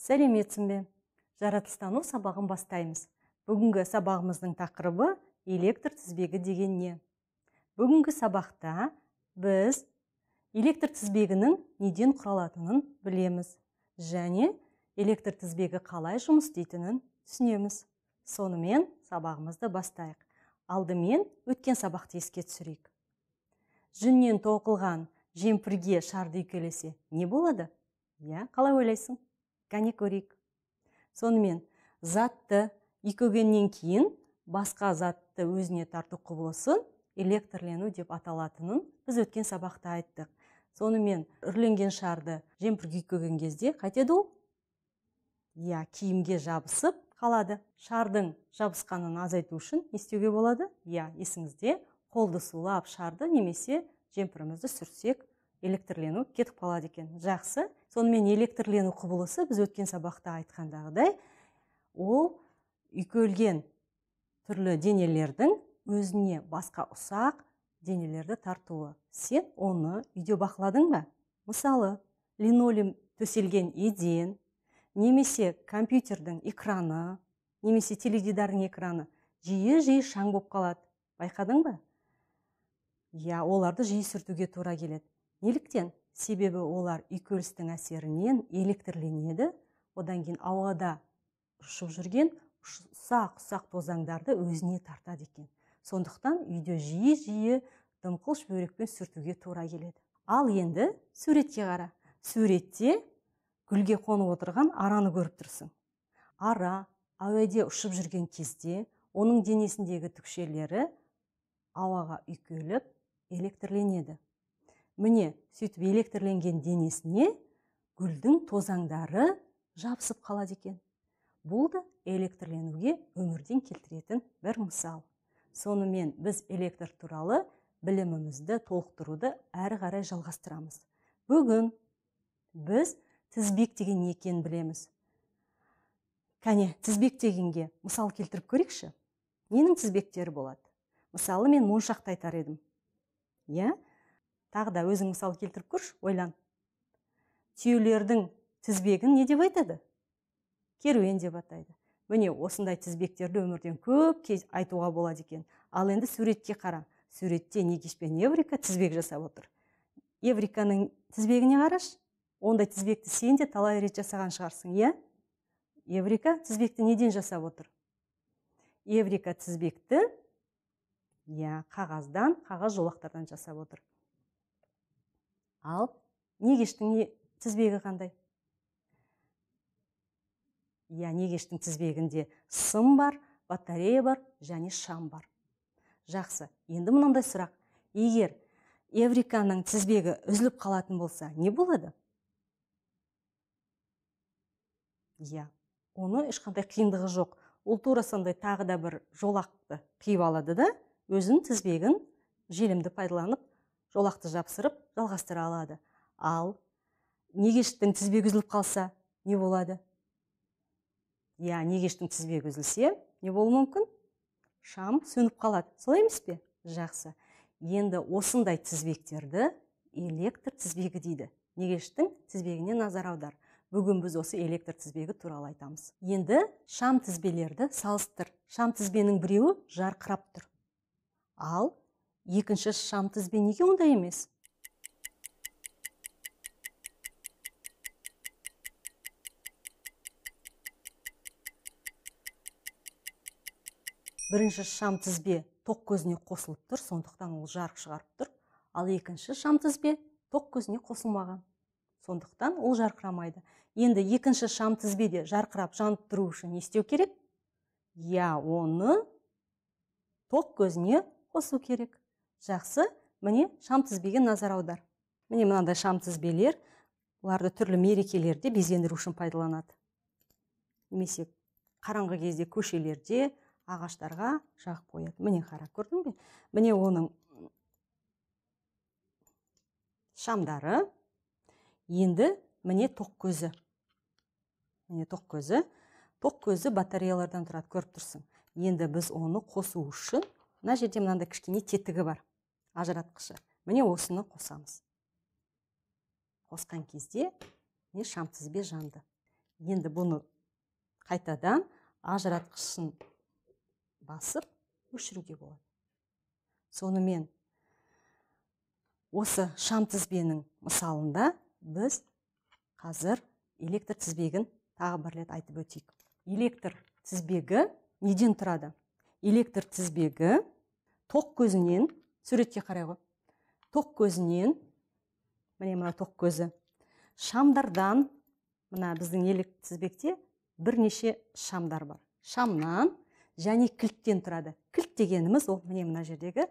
Сәлеметсің бе? Жаратылыстану сабағын бастаймыз. Бүгінгі сабағымыздың тақырыбы электр тізбегі деген не? Бүгінгі сабақта біз электр тізбегінің неден құралатынын білеміз және электр тізбегі қалай жұмыс істейтінін түсінеміз. Сонымен сабағымызды бастайық. Алдымен өткен сабақты еске түсірейік. Жүннен тоқылған жемпірге шарды үйкелесе не болады? Қалай ойлайсың? Кәне көрейік. Сонымен затты үйкегеннен кейін басқа затты өзіне тарту құбылысын электрлену деп аталатынын біз өткен сабақта айттық. Сонымен үрленген шарды жемпірге үйкеген кезде қайтеді ол? Киімге жабысып қалады. Шардың жабысқанын азайту үшін не істеуге болады? Есіңізде, қолды сулап шарды немесе жемпірімізді сүрсек, электрлену кетіп қалады екен. Жақсы. Сонымен электрлену құбылысы біз өткен сабақта айтқандағыдай, ол үйкелген түрлі денелердің өзіне басқа ұсақ денелерді тартуы. Сен оны үйде бақыладың ба? Мысалы, линолеум төселген еден, немесе компьютердің экраны, немесе теледидардың экраны жиі шаң болып қалады. Байқадың ба? Оларды жиі сүртуге тура келеді. Неліктен? Себебі олар үйкелістің әсерінен электрленеді, одан кейін ауада ұшып жүрген ұсақ тозаңдарды өзіне тартады екен. Сондықтан үйде жиі дымқыл шүберекпен сүртуге тура келеді. Ал енді суретке қара. Суретте гүлге қонып отырған араны көріп тұрсың. Ара әуеде ұшып жүрген кезде оның денесіндегі түкшелері ауаға үйкеліп электрленеді. Міне, сөйтіп электрленген денесіне гүлдің тозаңдары жабысып қалады екен. Бұл да электрленуге өмірден келтіретін бір мысал. Сонымен біз электр туралы білімімізді толықтыруды әрі қарай жалғастырамыз. Бүгін біз тізбек деген не екенін білеміз. Кәне, тізбек дегенге мысал келтіріп көрейікші. Ненің тізбектері болады? Мысалы, мен моншақты айтар едім. Тағы да өзің мысал келтіріп көрші, ойлан. Түйелердің тізбегін не деп айтады? Керуен деп атайды. Міне, осындай тізбектерді өмірден көп кез айтуға болады екен. Ал енді суретке қара. Суретте Негиш пен Эврика тізбек жасап отыр. Эвриканың тізбегіне қараш. Ондай тізбекті сен де талай рет жасаған шығарсың, Эврика тізбекті неден жасап отыр? Эврика тізбекті қағаз жолақтардан жасап отыр. Ал Негештің тізбегі қандай? Негештің тізбегінде сым бар, батарея бар және шам бар. Жақсы. Енді мынандай сұрақ. Егер Эвриканың тізбегі үзіліп қалатын болса, не болады? Оны ешқандай қиындығы жоқ. Ол тура сондай тағы да бір жолақты қиып алады да, өзінің тізбегін желімді пайдаланып, жолақты жапсырып, жалғастыра алады. Ал Негештің тізбегі үзіліп қалса, не болады? Негештің тізбегі үзілсе, не болуы мүмкін? Шам сөніп қалады. Солай емес пе? Жақсы. Енді осындай тізбектерді электр тізбегі дейді. Негештің тізбегіне назар аудар. Бүгін біз осы электр тізбегі туралы айтамыз. Енді шам тізбелерді салыстыр. Шам тізбенің біреуі жарқырап тұр. Ал екінші шам тізбе неге ондай емес? Бірінші шам тізбе тоқ көзіне қосылып тұр, сондықтан ол жарық шығарып тұр. Ал екінші шам тізбе тоқ көзіне қосылмаған. Сондықтан ол жарқырамайды. Енді екінші шам тізбеде жарқырап жанып тұру үшін не істеу керек? Оны тоқ көзіне қосу керек. Жақсы, міне шам тізбеге назар аудар. Міне мынандай шам тізбелер, оларды түрлі мерекелерде безендіру үшін пайдаланады. Немесе қараңғы кезде көшелерде ағаштарға жағып қояды. Міне қара, көрдің бе? Міне оның шамдары. Енді міне тоқ көзі. Тоқ көзі батареялардан тұрады, көріп тұрсың. Енді біз оны қосу үшін, мына жерде мынандай кішкене тетігі бар, ажыратқышы. Міне осыны қосамыз. Қосқан кезде шам тізбе жанды. Енді бұны қайтадан ажыратқышын басып өшіруге болады. Сонымен осы шам тізбегінің мысалында біз қазір электр тізбегін тағы бір рет айтып өтейік. Электр тізбегі неден тұрады? Электр тізбегі тоқ көзінен, суретке қарай ғой. Тоқ көзінен, міне мына тоқ көзі, шамдардан, мына біздің электр тізбекте бірнеше шамдар бар. Шамнан және кілттен тұрады. Кілт дегеніміз ол міне мына жердегі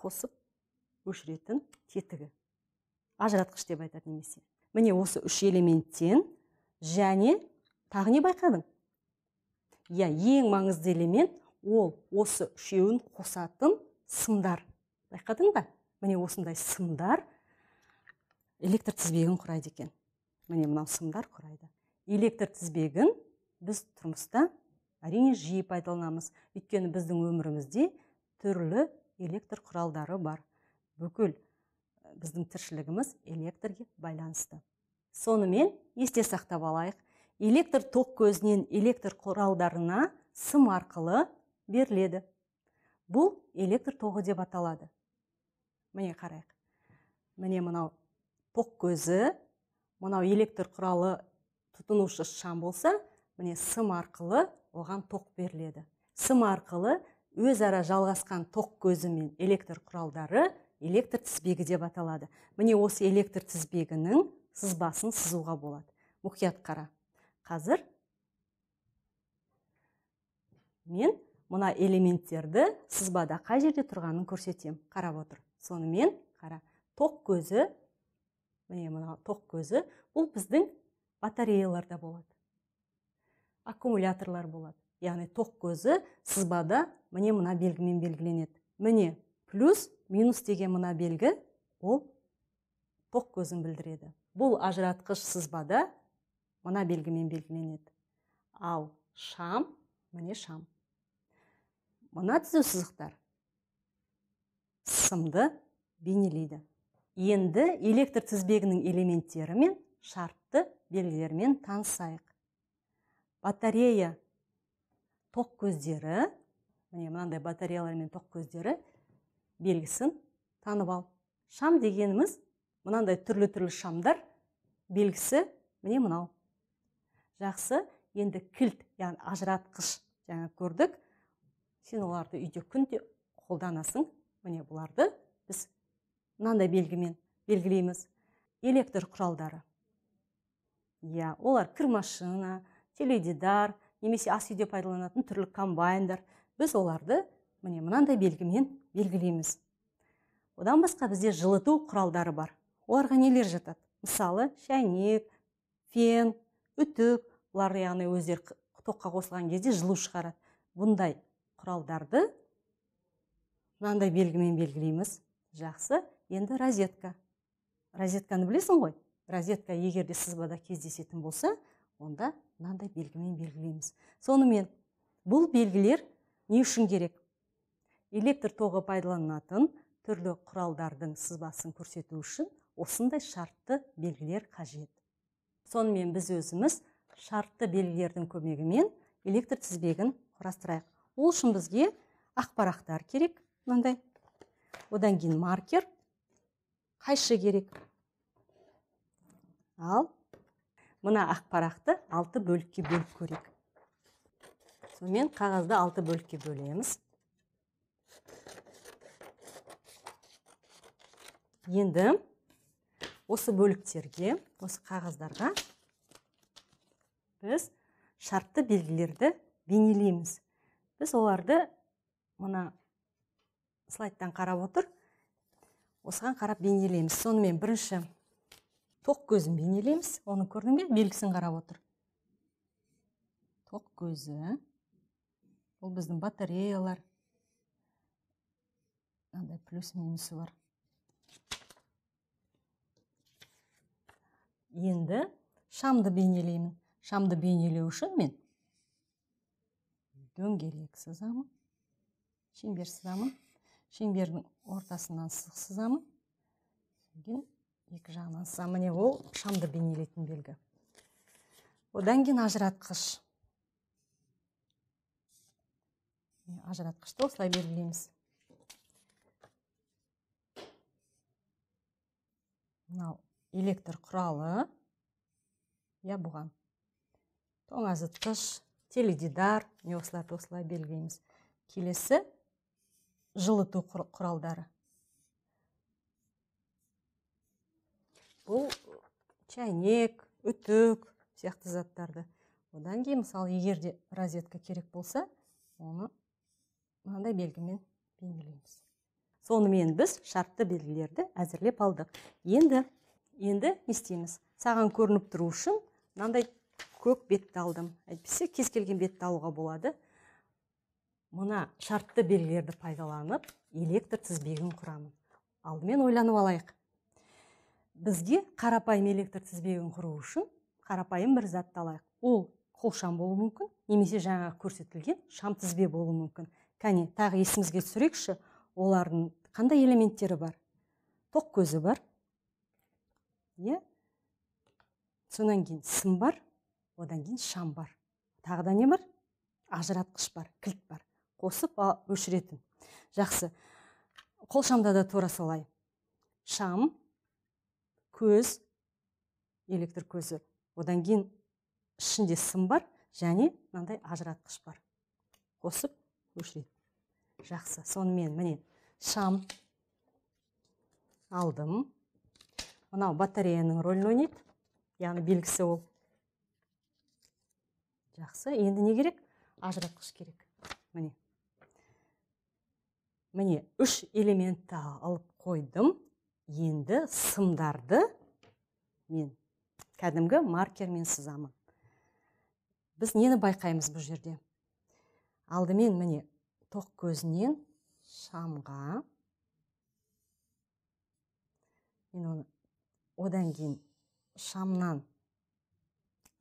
қосып өшіретін тетігі. Ажыратқыш деп айтады немесе. Міне осы үш элементтен және тағы не байқадың? Ең маңызды элемент ол осы үшеуін қосатын сымдар. Байқадың ба? Міне осындай сымдар электр тізбегін құрайды екен. Міне мынау сымдар құрайды. Электр тізбегін біз тұрмыста әрине жиі пайдаланамыз. Өйткені біздің өмірімізде түрлі электр құралдары бар. Бүкіл біздің тіршілігіміз электрге байланысты. Сонымен есте сақтап алайық. Электр тоқ көзінен электр құралдарына сым арқылы беріледі. Бұл электр тоғы деп аталады. Міне қарайық. Міне мынау тоқ көзі, мынау электр құралы тұтынушы шам болса, міне сым арқылы оған тоқ беріледі. Сым арқылы өзара жалғасқан тоқ көзі мен электр құралдары электр тізбегі деп аталады. Міне осы электр тізбегінің сызбасын сызуға болады. Мұқият қара. Қазір мен мына элементтерді сызбада қай жерде тұрғанын көрсетем. Қарап отыр. Сонымен қара. Тоқ көзі, міне мына тоқ көзі, бұл біздің батареяларда болады. Аккумуляторлар болады. Яғни тоқ көзі сызбада міне мына белгімен белгіленеді. Міне плюс, минус деген мына белгі, ол тоқ көзін білдіреді. Бұл ажыратқыш сызбада мына белгімен белгіленеді. Ал шам, міне шам. Мына түзу сызықтар сымды бейнелейді. Енді электр тізбегінің элементтері мен шартты белгілермен танысайық. Батарея тоқ көздері, міне мынандай батареялар мен тоқ көздері белгісін танып ал. Шам дегеніміз мынандай түрлі-түрлі шамдар белгісі міне мынау. Жақсы, енді кілт, яғни ажыратқыш жаңа көрдік. Сен оларды үйде күнде қолданасың. Міне бұларды біз мынандай белгімен белгілейміз. Электр құралдары. Олар кір машина, теледидар, немесе ас үйде пайдаланатын түрлі комбайндар. Біз оларды міне мынандай белгімен белгілейміз. Одан басқа бізде жылыту құралдары бар. Оларға нелер жатады? Мысалы, шәйнек, фен, үтік, олар яғни өздері тоққа қосылған кезде жылу шығарады. Бұндай құралдарды мынандай белгімен белгілейміз. Жақсы, енді розетка. Розетканы білесің ғой? Розетка егерде сызбада кездесетін болса, онда мынандай белгімен белгілейміз. Сонымен бұл белгілер не үшін керек? Электр тоғы пайдаланатын түрлі құралдардың сызбасын көрсету үшін осындай шартты белгілер қажет. Сонымен біз өзіміз шартты белгілердің көмегімен электр тізбегін құрастырайық. Ол үшін бізге ақ парақтар керек, мынандай. Одан кейін маркер, қайшы керек. Ал мына ақ парақты 6 бөлікке бөліп көрейік. Сонымен қағазды 6 бөлікке бөлеміз. Енді осы бөліктерге, осы қағаздарға біз шартты белгілерді бейнелейміз. Біз оларды мына слайдтан қарап отыр, осыған қарап бейнелейміз. Сонымен бірінші тоқ көзін бейнелейміз. Оны көрдің бе? Белгісін қарап отыр. Тоқ көзі. Ол біздің батареялар. Мынандай плюс минусы бар. Енді шамды бейнелеймін. Шамды бейнелеу үшін мен дөңгелек сызамын. Шеңбер сызамын. Шеңбердің ортасынан сызық сызамын. Екі жағынан сызамын. Міне ол шамды бейнелейтін белгі. Одан кейін ажыратқыш. Ажыратқышты осылай белгілейміз. Мынау электр құралы. Бұған тоңазытқыш, теледидар, осыларды осылай белгілейміз. Келесі жылыту құралдары. Бұл чайнек, үтік сияқты заттарды. Одан кейін, мысалы, егерде розетка керек болса, оны мынандай белгімен белгілейміз. Сонымен біз шартты белгілерді әзірлеп алдық. Енді не істейміз? Саған көрініп тұру үшін мынандай көк бетті алдым. Әйтпесе кез келген бетті алуға болады. Мына шартты белгілерді пайдаланып, электр тізбегін құрамын. Алдымен ойланып алайық. Бізге қарапайым электр тізбегін құру үшін қарапайым бір затты алайық. Ол қолшам болуы мүмкін, немесе жаңа көрсетілген шам тізбе болуы мүмкін. Кәне, тағы есімізге түсірейікші, олардың қандай элементтері бар? Тоқ көзі бар. Сонан кейін сым бар, одан кейін шам бар. Тағы да не бар? Ажыратқыш бар, кілт бар. Қосып өшіретін. Жақсы. Қолшамда да тура солай. Шам, көз, электр көзі. Одан кейін ішінде сым бар, және мынандай ажыратқыш бар. Қосып өшіретін. Жақсы. Сонымен міне шам алдым. Мынау батареяның рөлін ойнайды. Яғни белгісі ол. Жақсы. Енді не керек? Ажыратқыш керек. Міне 3 элементті алып қойдым. Енді сымдарды мен кәдімгі маркермен сызамын. Біз нені байқаймыз бұл жерде? Алдымен міне тоқ көзінен шамға, одан кейін шамнан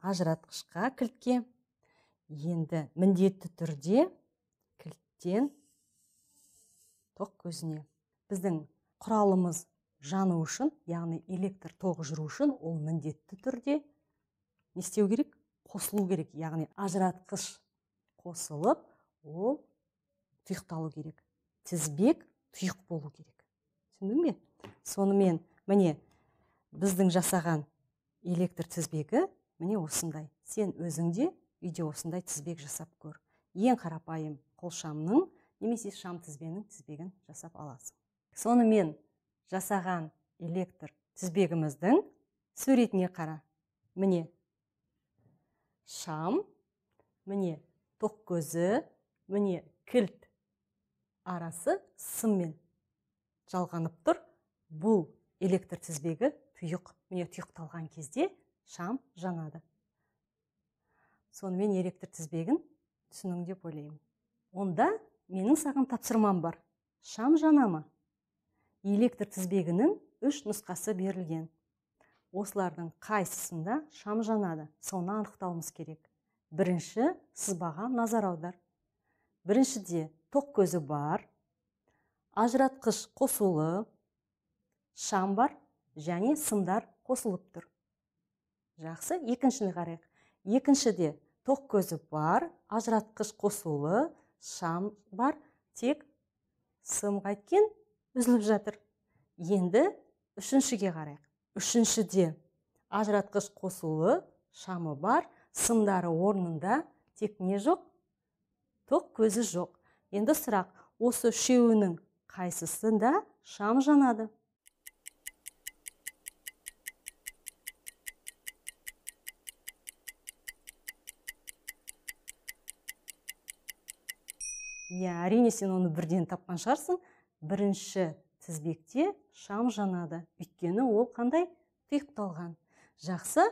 ажыратқышқа, кілтке, енді міндетті түрде кілттен тоқ көзіне. Біздің құралымыз жану үшін, яғни электр тоғы жүру үшін, ол міндетті түрде не істеу керек? Қосылу керек. Яғни ажыратқыш қосылып, ол тұйықталу керек. Тізбек тұйық болу керек. Түсіндің бе? Сонымен, міне, біздің жасаған электр тізбегі, міне осындай. Сен өзіңде үйде осындай тізбек жасап көр. Ең қарапайым қолшамның, немесе шам тізбенің тізбегін жасап аласың. Сонымен, жасаған электр тізбегіміздің суретіне қара. Міне шам, міне тоқ көзі, міне кілт арасы сыммен жалғанып тұр. Бұл электр тізбегі тұйық. Міне тұйықталған кезде шам жанады. Сонымен электр тізбегін түсінің деп ойлаймын. Онда менің саған тапсырмам бар. Шам жана ма? Электр тізбегінің 3 нұсқасы берілген. Осылардың қайсысында шам жанады? Соны анықтауымыз керек. Бірінші, сызбаға назар аудар. Біріншіде тоқ көзі бар, ажыратқыш қосулы, шам бар, және сымдар қосылып тұр. Жақсы, екіншіні қарайық. Екіншіде тоқ көзі бар, ажыратқыш қосулы, шам бар, тек сым қайткен үзіліп жатыр. Енді үшіншіге қарайық. Үшіншіде ажыратқыш қосулы, шамы бар, сымдары орнында, тек не жоқ? Тоқ көзі жоқ. Енді сұрақ, осы үшеуінің қайсысында шам жанады? Әрине сен оны бірден тапқан шығарсың. Бірінші тізбекте шам жанады. Өйткені ол қандай? Тұйықталған. Жақсы.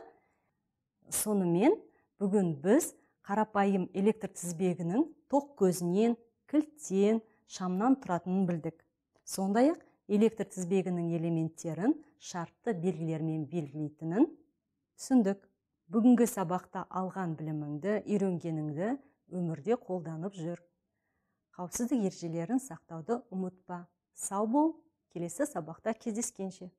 Сонымен бүгін біз қарапайым электр тізбегінің тоқ көзінен, кілттен, шамнан тұратынын білдік. Сондай-ақ электр тізбегінің элементтерін шартты белгілермен белгілейтінін түсіндік. Бүгінгі сабақта алған біліміңді, үйренгеніңді өмірде қолданып жүр. Қауіпсіздік ережелерін сақтауды ұмытпа. Сау бол, келесі сабақта кездескенше.